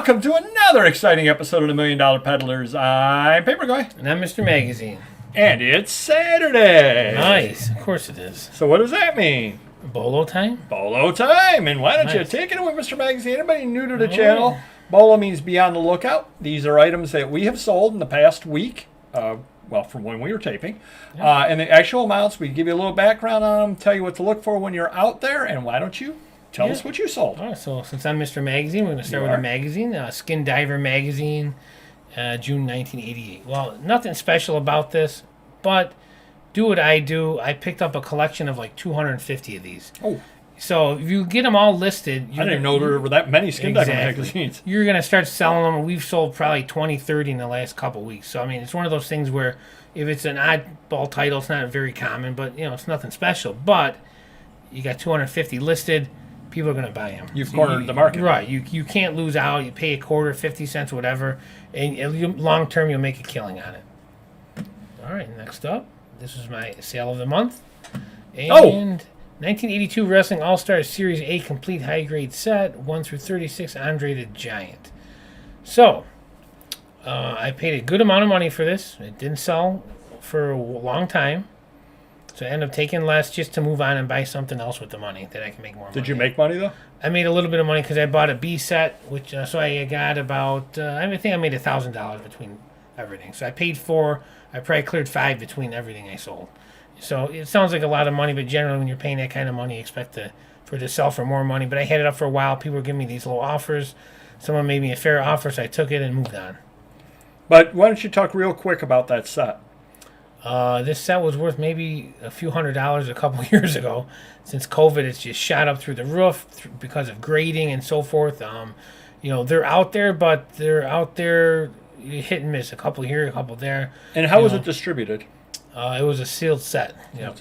Welcome to another exciting episode of the $1 Million Peddlers. I'm Papergoy. And I'm Mr. Magazine. And it's Saturday. Nice. Of course it is. So what does that mean? BOLO time? BOLO time. And why don't you take it away, Mr. Magazine? Anybody new to the channel? BOLO means be on the lookout. These are items that we have sold in the past week. Well, from when we were taping. Yeah. And the actual amounts, we give you a little background on them, tell you what to look for when you're out there. And why don't you tell us what you sold? All right, so since I'm Mr. Magazine, we're going to start with a magazine, Skin Diver Magazine, June 1988. Well, nothing special about this, but do what I do. I picked up a collection of like 250 of these. Oh. So if you get them all listed... I didn't know there were that many Skin Diver magazines. You're going to start selling them. We've sold probably 20, 30 in the last couple weeks. So, I mean, it's one of those things where if it's an oddball title, it's not very common, but, you know, it's nothing special. But you got 250 listed. People are going to buy them. You've cornered the market. Right. You can't lose out. You pay a quarter, 50 cents, whatever. And long term, you'll make a killing on it. All right, next up. This is my sale of the month. And 1982 Wrestling All-Star Series A Complete High Grade Set, 1 through 36, Andre the Giant. So, I paid a good amount of money for this. It didn't sell for a long time. So I ended up taking less just to move on and buy something else with the money that I can make more money. Did you make money, though? I made a little bit of money because I bought a B set, which so I got about, I think I made $1,000 between everything. So I paid $4. I probably cleared $5 between everything I sold. So it sounds like a lot of money, but generally when you're paying that kind of money, you expect for it to sell for more money. But I had it up for a while. People were giving me these little offers. Someone made me a fair offer, so I took it and moved on. But why don't you talk real quick about that set? This set was worth maybe a few $100s a couple years ago. Since COVID, it's just shot up through the roof because of grading and so forth. You know, they're out there, but they're out there hit and miss. A couple here, a couple there. And how was it distributed? It was a sealed set. Yep.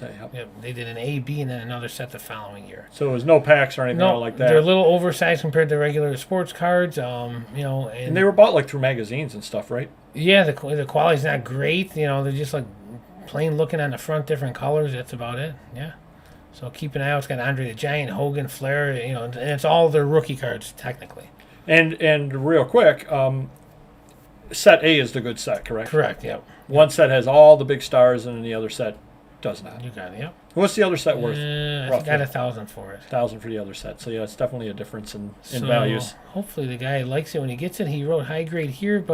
They did an A, B, and then another set the following year. So it was no packs or anything like that? They're a little oversized compared to regular sports cards. You know, and they were bought like through magazines and stuff, right? Yeah, the quality's not great. You know, they're just like plain looking on the front, different colors. That's about it. Yeah. So keep an eye out. It's got Andre the Giant, Hogan, Flair. You know, and it's all their rookie cards technically. And real quick, set A is the good set, correct? Correct. Yep. One set has all the big stars, and the other set does not. You got it. Yep. What's the other set worth? I got $1,000 for it. $1,000 for the other set. So yeah, it's definitely a difference in values. Hopefully the guy likes it when he gets it. He wrote high grade here,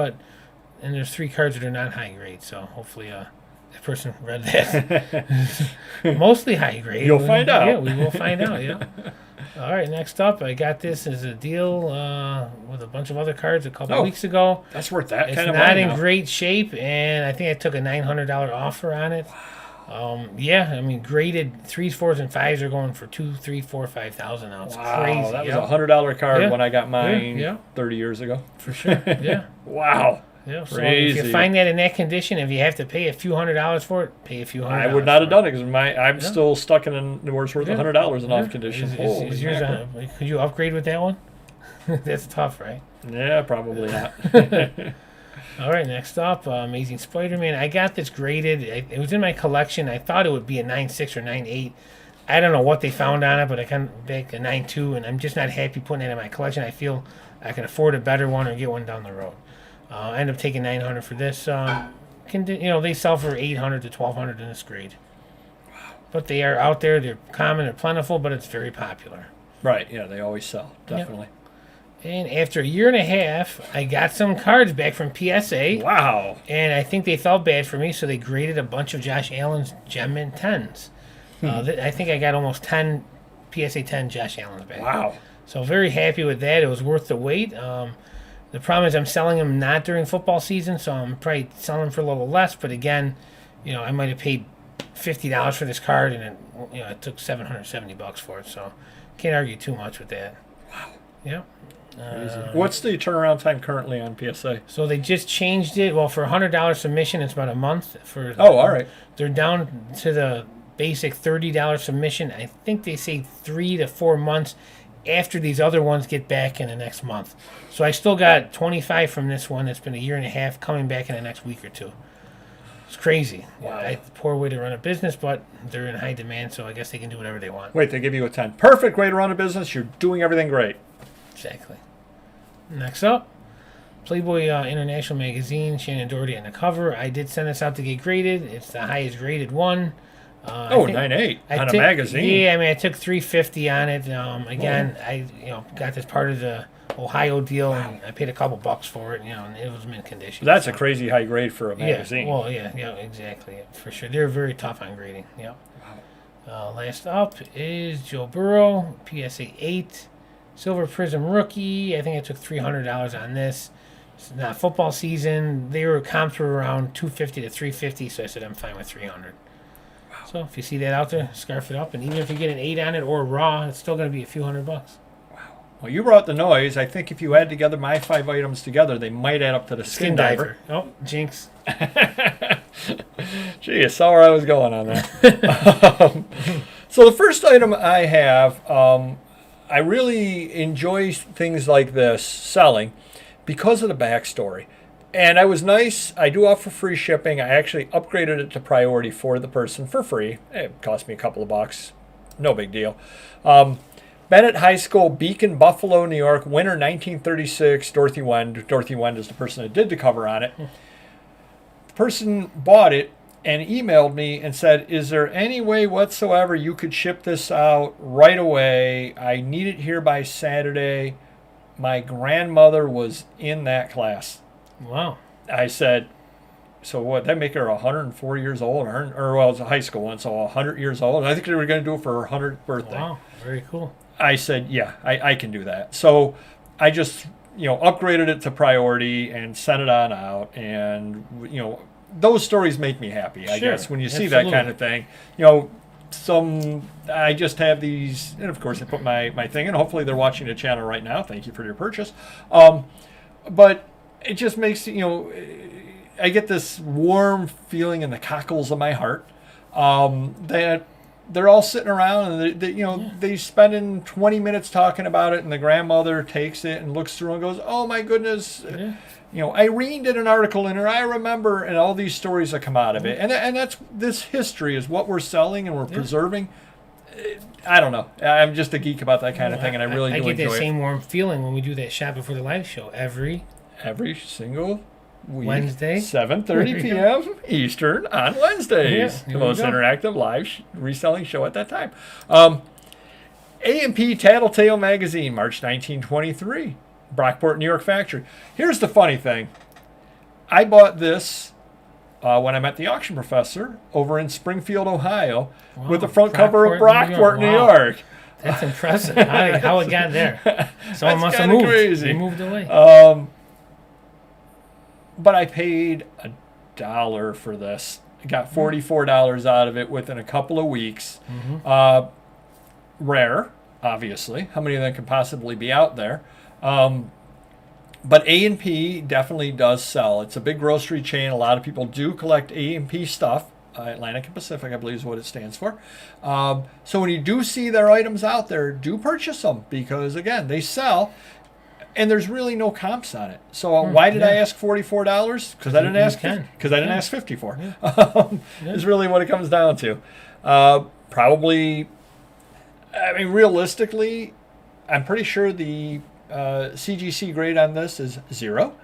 and there's 3 cards that are not high grade. So hopefully that person read that. Mostly high grade. You'll find out. Yeah, we will find out. Yeah. All right, next up, I got this as a deal with a bunch of other cards a couple weeks ago. That's worth that kind of money. It's not in great shape, and I think I took a $900 offer on it. Wow. Yeah, I mean, graded 3s, 4s, and 5s are going for $2,000, $3,000, $4,000, $5,000 now. It's crazy. That was a $100 card when I got mine 30 years ago. For sure. Yeah. Wow. Yeah, so crazy. If you find that in that condition, if you have to pay a few $100s for it, pay a few $100s. I would not have done it because I'm still stuck in where it's worth $100 in off condition. Is yours could you upgrade with that one? That's tough, right? Yeah, probably not. All right, next up, Amazing SpiderMan. I got this graded. It was in my collection. I thought it would be a 9.6 or 9.8. I don't know what they found on it, but I kind of back a 9.2, and I'm just not happy putting it in my collection. I feel I can afford a better one or get one down the road. I ended up taking $900 for this. They sell for $800 to $1,200 in this grade. Wow. But they are out there. They're common. They're plentiful, but it's very popular. Right. Yeah, they always sell. Definitely. Yep. And after a year and a half, I got some cards back from PSA. Wow. And I think they felt bad for me, so they graded a bunch of Josh Allen's Gem Mint 10s. I think I got almost 10 PSA 10 Josh Allen's back. Wow. So very happy with that. It was worth the wait. The problem is I'm selling them not during football season, so I'm probably selling them for a little less. But again, you know, I might have paid $50 for this card, and it took $770 for it. So can't argue too much with that. Wow. Yeah. What's the turnaround time currently on PSA? So they just changed it. Well, for a $100 submission, it's about a month. All right. They're down to the basic $30 submission. I think they say 3 to 4 months after these other ones get back in the next month. So I still got 25 from this one that's been a year and a half coming back in the next week or two. It's crazy. Wow. Poor way to run a business, but they're in high demand, so I guess they can do whatever they want. Wait, they give you a 10. Perfect way to run a business. You're doing everything great. Exactly. Next up, Playboy International Magazine, Shannon Doherty on the cover. I did send this out to get graded. It's the highest graded one. 9.8 on a magazine. Yeah, I mean, I took $3.50 on it. Again, I got this part of the Ohio deal, and I paid a couple bucks for it. And it was mint condition. That's a crazy high grade for a magazine. Yeah, exactly, for sure. They're very tough on grading. Yeah. Last up is Joe Burrow, PSA 8, Silver Prism Rookie. I think I took $300 on this. It's not football season. Comps were around $250 to $350, so I said I'm fine with $300. So if you see that out there, scarf it up, and even if you get an 8 on it or raw, it's still going to be a few $100. Wow. Well, you brought the noise. I think if you add together my 5 items together, they might add up to the skin diver. Oh, jinx. Gee, I saw where I was going on that. So the first item I have, I really enjoy things like this selling because of the backstory. And I was nice. I do offer free shipping. I actually upgraded it to priority for the person for free. It cost me a couple of bucks. No big deal. Bennett High School, Beacon, Buffalo, New York, winter 1936, Dorothy Wein. Dorothy Wein is the person that did the cover on it. The person bought it and emailed me and said, is there any way whatsoever you could ship this out right away? I need it here by Saturday. My grandmother was in that class. Wow. I said, so what, that make her 104 years old? Or well, it's a high school one, so 100 years old. I think they were going to do it for her 100th birthday. Wow, very cool. I said, yeah, I can do that. So I just, upgraded it to priority and sent it on out. And, those stories make me happy, I guess, when you see that kind of thing. I just have these, and of course I put my thing in. Hopefully they're watching the channel right now. Thank you for your purchase. But it just makes, I get this warm feeling in the cockles of my heart that they're all sitting around and they spending 20 minutes talking about it, and the grandmother takes it and looks through and goes, oh my goodness, Irene did an article in her, I remember, and all these stories that come out of it. And that's, this history is what we're selling and we're preserving. I don't know. I'm just a geek about that kind of thing, and I really do enjoy it. I get that same warm feeling when we do that shop before the live show every single week, Wednesday, 7:30 p.m. Eastern on Wednesdays. The most interactive live reselling show at that time. A&P Tattletail Magazine, March 1923, Brockport, New York factory. Here's the funny thing. I bought this when I met the auction professor over in Springfield, Ohio, with the front cover of Brockport, New York. That's impressive. How it got there. Someone must have moved. Crazy. They moved away. But I paid $1 for this. I got $44 out of it within a couple of weeks. Rare, obviously. How many of them could possibly be out there? But A&P definitely does sell. It's a big grocery chain. A lot of people do collect A&P stuff. Atlantic and Pacific, I believe, is what it stands for. So when you do see their items out there, do purchase them because, again, they sell. And there's really no comps on it. So why did I ask $44? Because I didn't ask. Because I didn't ask $54. Is really what it comes down to. Probably. I mean, realistically, I'm pretty sure the CGC grade on this is 0.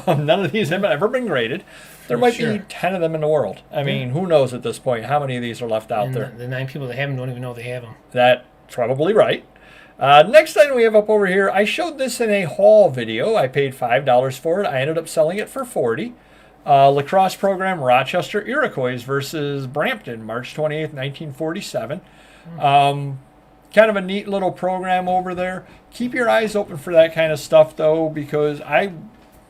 None of these have ever been graded. There might be 10 of them in the world. I mean, who knows at this point how many of these are left out there? The 9 people that have them don't even know they have them. That's probably right. Next item we have up over here, I showed this in a haul video. I paid $5 for it. I ended up selling it for $40. Lacrosse Program, Rochester Iroquois versus Brampton, March 28th, 1947. Kind of a neat little program over there. Keep your eyes open for that kind of stuff, though, because I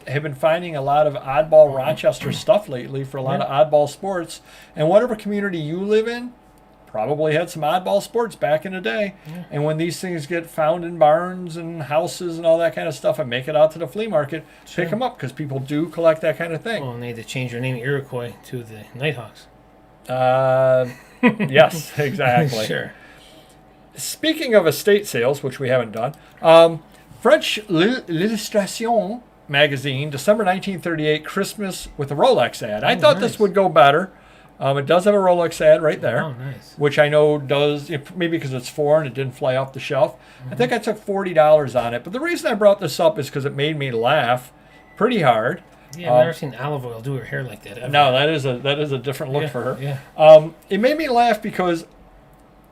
have been finding a lot of oddball Rochester stuff lately for a lot of oddball sports. And whatever community you live in, probably had some oddball sports back in the day. And when these things get found in barns and houses and all that kind of stuff and make it out to the flea market, pick them up because people do collect that kind of thing. Well, and they had to change their name Iroquois to the Nighthawks. Yes, exactly. Sure. Speaking of estate sales, which we haven't done, French L'Illustration magazine, December 1938, Christmas with a Rolex ad. I thought this would go better. It does have a Rolex ad right there, which I know does, maybe because it's foreign, it didn't fly off the shelf. I think I took $40 on it. But the reason I brought this up is because it made me laugh pretty hard. Yeah, I've never seen Olive Oil do her hair like that ever. No, that is a different look for her. Yeah. It made me laugh because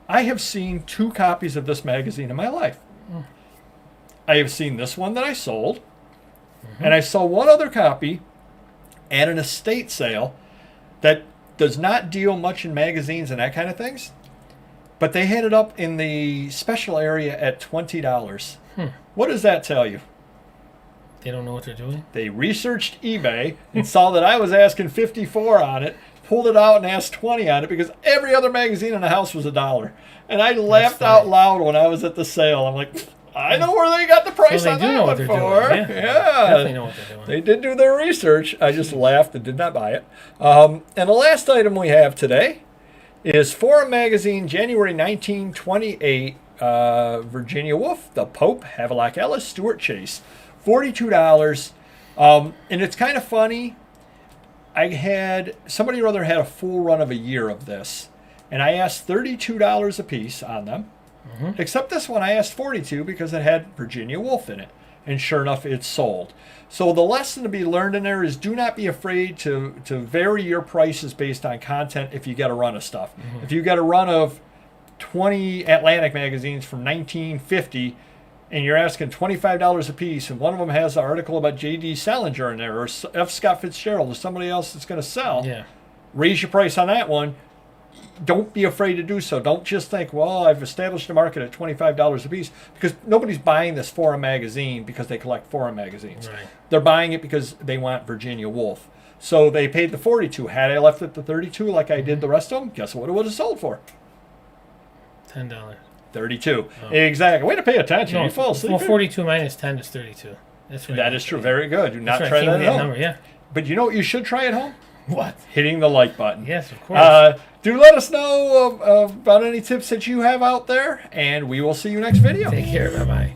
I have seen 2 copies of this magazine in my life. I have seen this one that I sold, and I saw one other copy at an estate sale that does not deal much in magazines and that kind of things, but they had it up in the special area at $20. What does that tell you? They don't know what they're doing? They researched eBay and saw that I was asking 54 on it, pulled it out and asked 20 on it because every other magazine in the house was $1. And I laughed out loud when I was at the sale. I'm like, I know where they got the price on that one for. Yeah. Definitely know what they're doing. They did do their research. I just laughed and did not buy it. And the last item we have today is Forum Magazine, January 1928, Virginia Woolf, The Pope, Havelock Ellis, Stuart Chase. $42. And it's kind of funny. I had somebody or other had a full run of a year of this, and I asked $32 a piece on them. Except this one I asked $42 because it had Virginia Woolf in it, and sure enough, it sold. So the lesson to be learned in there is do not be afraid to vary your prices based on content if you get a run of stuff. If you get a run of 20 Atlantic magazines from 1950 and you're asking $25 a piece, and one of them has an article about J.D. Salinger in there, or F. Scott Fitzgerald, or somebody else that's going to sell, raise your price on that one. Don't be afraid to do so. Don't just think, well, I've established a market at $25 a piece, because nobody's buying this Forum magazine because they collect Forum magazines. Right. They're buying it because they want Virginia Woolf. So they paid the $42. Had I left it the $32 like I did the rest of them, guess what it would have sold for? $10. $32. Oh. Exactly. Way to pay attention. No, you fall asleep. Well, 42 minus 10 is 32. That's right. That is true. Very good. Do not right. try that at home. Number, yeah. But you know what you should try at home? What? Hitting the like button. Yes, of course. Do let us know about any tips that you have out there, and we will see you next video. Take care. Bye-bye.